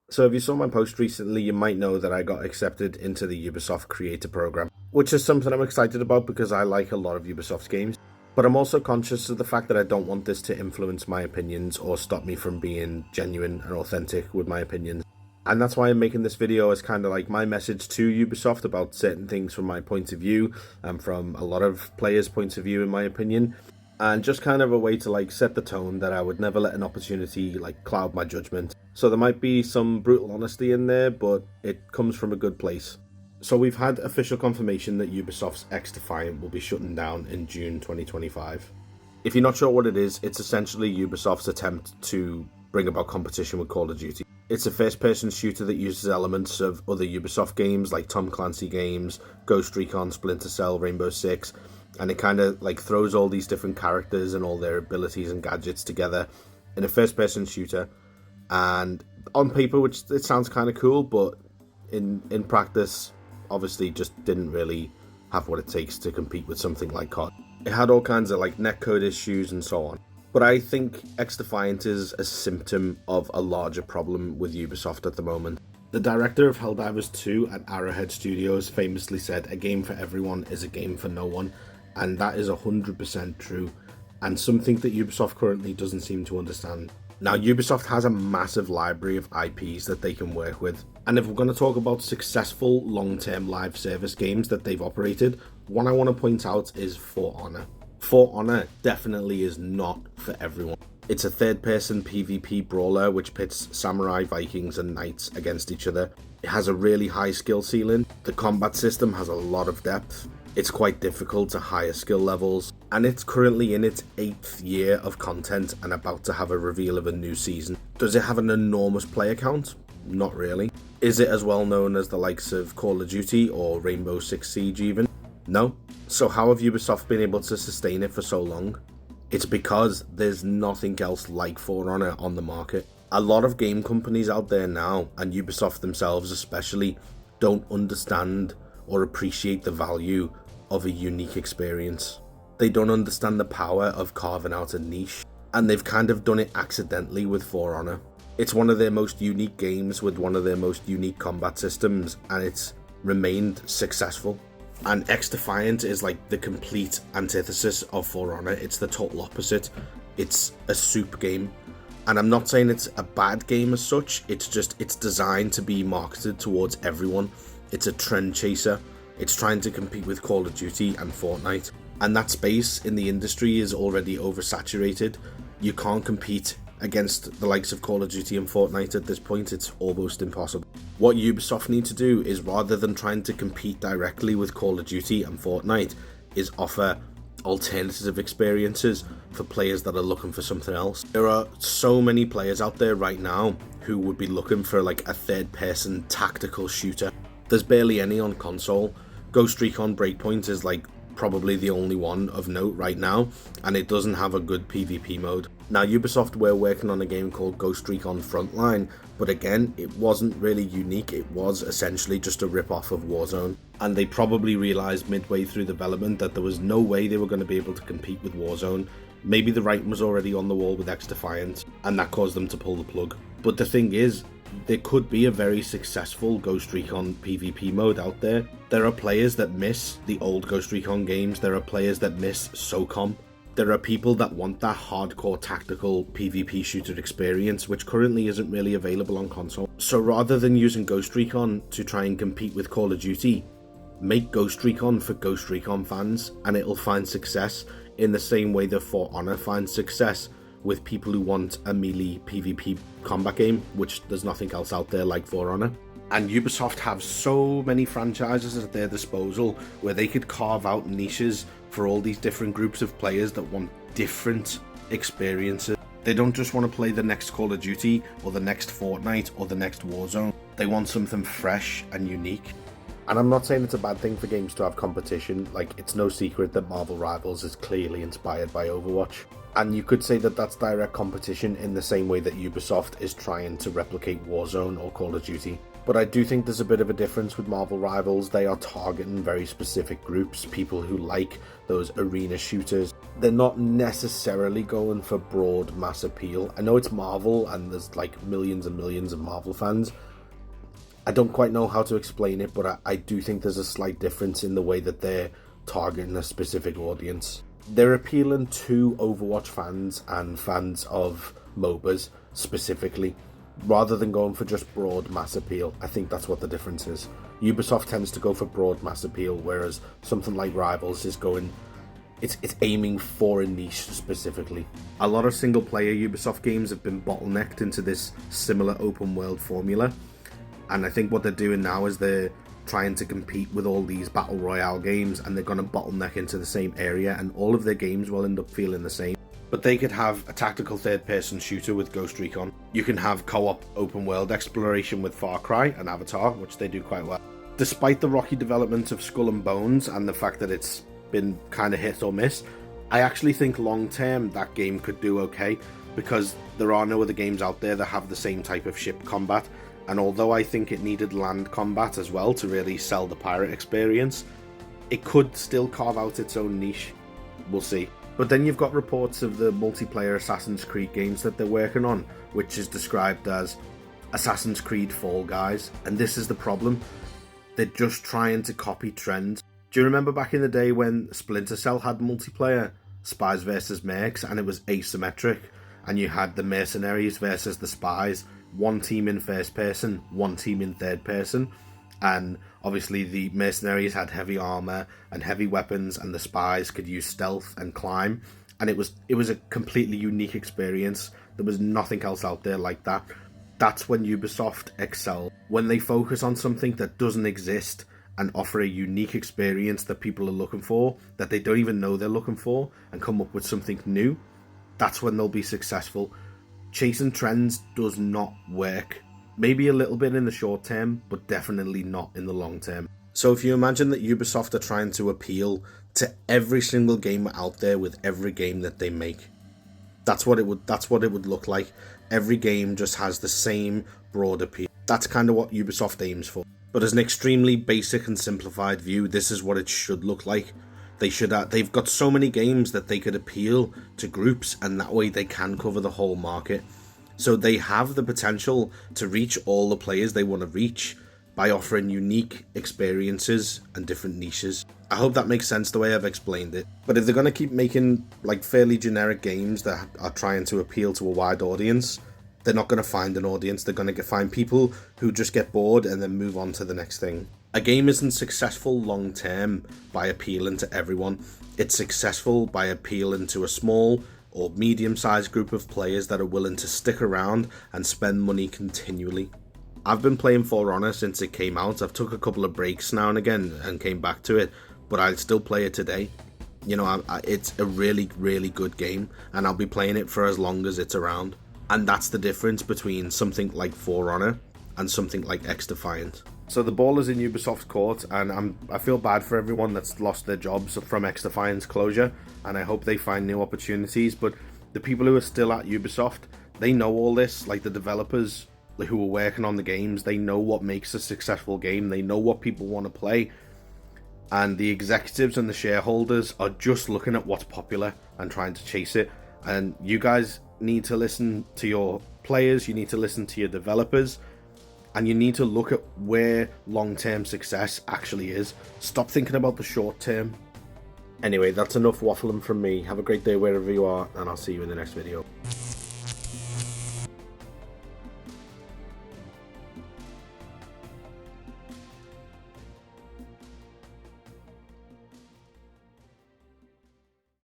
So if you saw my post recently, you might know that I got accepted into the Ubisoft Creator Program, which is something I'm excited about because I like a lot of Ubisoft's games. But I'm also conscious of the fact that I don't want this to influence my opinions or stop me from being genuine and authentic with my opinions. And that's why I'm making this video as kind of like my message to Ubisoft about certain things from my point of view and from a lot of players' points of view, in my opinion. And just kind of a way to like set the tone that I would never let an opportunity like cloud my judgment. So there might be some brutal honesty in there, but it comes from a good place. So we've had official confirmation that Ubisoft's XDefiant will be shutting down in June 2025. If you're not sure what it is, it's essentially Ubisoft's attempt to bring about competition with Call of Duty. It's a first-person shooter that uses elements of other Ubisoft games like Tom Clancy games, Ghost Recon, Splinter Cell, Rainbow Six, and it kind of like throws all these different characters and all their abilities and gadgets together in a first-person shooter. And on paper, which it sounds kind of cool, but in practice, obviously just didn't really have what it takes to compete with something like COD. It had all kinds of like netcode issues and so on. But I think XDefiant is a symptom of a larger problem with Ubisoft at the moment. The director of Helldivers 2 at Arrowhead Studios famously said, "A game for everyone is a game for no one," and that is 100% true, and something that Ubisoft currently doesn't seem to understand. Now, Ubisoft has a massive library of IPs that they can work with, and if we're going to talk about successful long-term live service games that they've operated, one I want to point out is For Honor. For Honor definitely is not for everyone. It's a third-person PvP brawler which pits samurai, Vikings and knights against each other. It has a really high skill ceiling, the combat system has a lot of depth, it's quite difficult to higher skill levels, and it's currently in its 8th year of content and about to have a reveal of a new season. Does it have an enormous player count? Not really. Is it as well known as the likes of Call of Duty or Rainbow Six Siege even? No. So how have Ubisoft been able to sustain it for so long? It's because there's nothing else like For Honor on the market. A lot of game companies out there now, and Ubisoft themselves especially, don't understand or appreciate the value of a unique experience. They don't understand the power of carving out a niche, and they've kind of done it accidentally with For Honor. It's one of their most unique games with one of their most unique combat systems, and it's remained successful. And XDefiant is like the complete antithesis of For Honor. It's the total opposite. It's a soup game. And I'm not saying it's a bad game as such, it's designed to be marketed towards everyone. It's a trend chaser. It's trying to compete with Call of Duty and Fortnite. And that space in the industry is already oversaturated. You can't compete against the likes of Call of Duty and Fortnite at this point. It's almost impossible. What Ubisoft need to do is, rather than trying to compete directly with Call of Duty and Fortnite, is offer alternative experiences for players that are looking for something else. There are so many players out there right now who would be looking for like a third-person tactical shooter. There's barely any on console. Ghost Recon Breakpoint is like probably the only one of note right now, and it doesn't have a good PvP mode. Now, Ubisoft were working on a game called Ghost Recon Frontline, but again, it wasn't really unique. It was essentially just a rip-off of Warzone, and they probably realized midway through development that there was no way they were going to be able to compete with Warzone. Maybe the writing was already on the wall with XDefiant, and that caused them to pull the plug. But the thing is, there could be a very successful Ghost Recon PvP mode out there. There are players that miss the old Ghost Recon games. There are players that miss SOCOM. There are people that want that hardcore tactical PvP shooter experience, which currently isn't really available on console. So rather than using Ghost Recon to try and compete with Call of Duty, make Ghost Recon for Ghost Recon fans, and it'll find success in the same way that For Honor finds success with people who want a melee PvP combat game, which there's nothing else out there like For Honor. And Ubisoft have so many franchises at their disposal where they could carve out niches for all these different groups of players that want different experiences. They don't just want to play the next Call of Duty or the next Fortnite or the next Warzone. They want something fresh and unique. And I'm not saying it's a bad thing for games to have competition. Like, it's no secret that Marvel Rivals is clearly inspired by Overwatch. And you could say that that's direct competition in the same way that Ubisoft is trying to replicate Warzone or Call of Duty. But I do think there's a bit of a difference with Marvel Rivals. They are targeting very specific groups, people who like those arena shooters. They're not necessarily going for broad mass appeal. I know it's Marvel and there's like millions and millions of Marvel fans. I don't quite know how to explain it, but I do think there's a slight difference in the way that they're targeting a specific audience. They're appealing to Overwatch fans and fans of MOBAs specifically, rather than going for just broad mass appeal. I think that's what the difference is. Ubisoft tends to go for broad mass appeal, whereas something like Rivals is going... It's aiming for a niche specifically. A lot of single-player Ubisoft games have been bottlenecked into this similar open-world formula. And I think what they're doing now is they're trying to compete with all these battle royale games, and they're going to bottleneck into the same area, and all of their games will end up feeling the same. But they could have a tactical third-person shooter with Ghost Recon. You can have co-op open-world exploration with Far Cry and Avatar, which they do quite well. Despite the rocky development of Skull and Bones and the fact that it's been kind of hit or miss, I actually think long-term that game could do okay, because there are no other games out there that have the same type of ship combat. And although I think it needed land combat as well to really sell the pirate experience, it could still carve out its own niche. We'll see. But then you've got reports of the multiplayer Assassin's Creed games that they're working on, which is described as Assassin's Creed Fall Guys. And this is the problem. They're just trying to copy trends. Do you remember back in the day when Splinter Cell had multiplayer, Spies versus Mercs, and it was asymmetric, and you had the mercenaries versus the spies, one team in first person, one team in third person, and obviously the mercenaries had heavy armor and heavy weapons, and the spies could use stealth and climb, and it was a completely unique experience. There was nothing else out there like that. That's when Ubisoft excel, when they focus on something that doesn't exist and offer a unique experience that people are looking for, that they don't even know they're looking for, and come up with something new. That's when they'll be successful. Chasing trends does not work. Maybe a little bit in the short term, but definitely not in the long term. So if you imagine that Ubisoft are trying to appeal to every single gamer out there with every game that they make, that's what it would look like. Every game just has the same broad appeal. That's kind of what Ubisoft aims for. But as an extremely basic and simplified view, this is what it should look like. They've got so many games that they could appeal to groups, and that way they can cover the whole market. So they have the potential to reach all the players they want to reach by offering unique experiences and different niches. I hope that makes sense the way I've explained it. But if they're going to keep making like fairly generic games that are trying to appeal to a wide audience, they're not going to find an audience. They're going to find people who just get bored and then move on to the next thing. A game isn't successful long term by appealing to everyone. It's successful by appealing to a small or medium-sized group of players that are willing to stick around and spend money continually. I've been playing For Honor since it came out. I've took a couple of breaks now and again and came back to it, but I'll still play it today. You know, it's a really, really good game, and I'll be playing it for as long as it's around. And that's the difference between something like For Honor and something like XDefiant. So the ball is in Ubisoft's court, and I feel bad for everyone that's lost their jobs from XDefiant's closure, and I hope they find new opportunities. But the people who are still at Ubisoft, they know all this. Like the developers who are working on the games, they know what makes a successful game. They know what people want to play. And the executives and the shareholders are just looking at what's popular and trying to chase it. And you guys need to listen to your players, you need to listen to your developers, and you need to look at where long-term success actually is. Stop thinking about the short term. Anyway, that's enough waffling from me. Have a great day wherever you are, and I'll see you in the next video.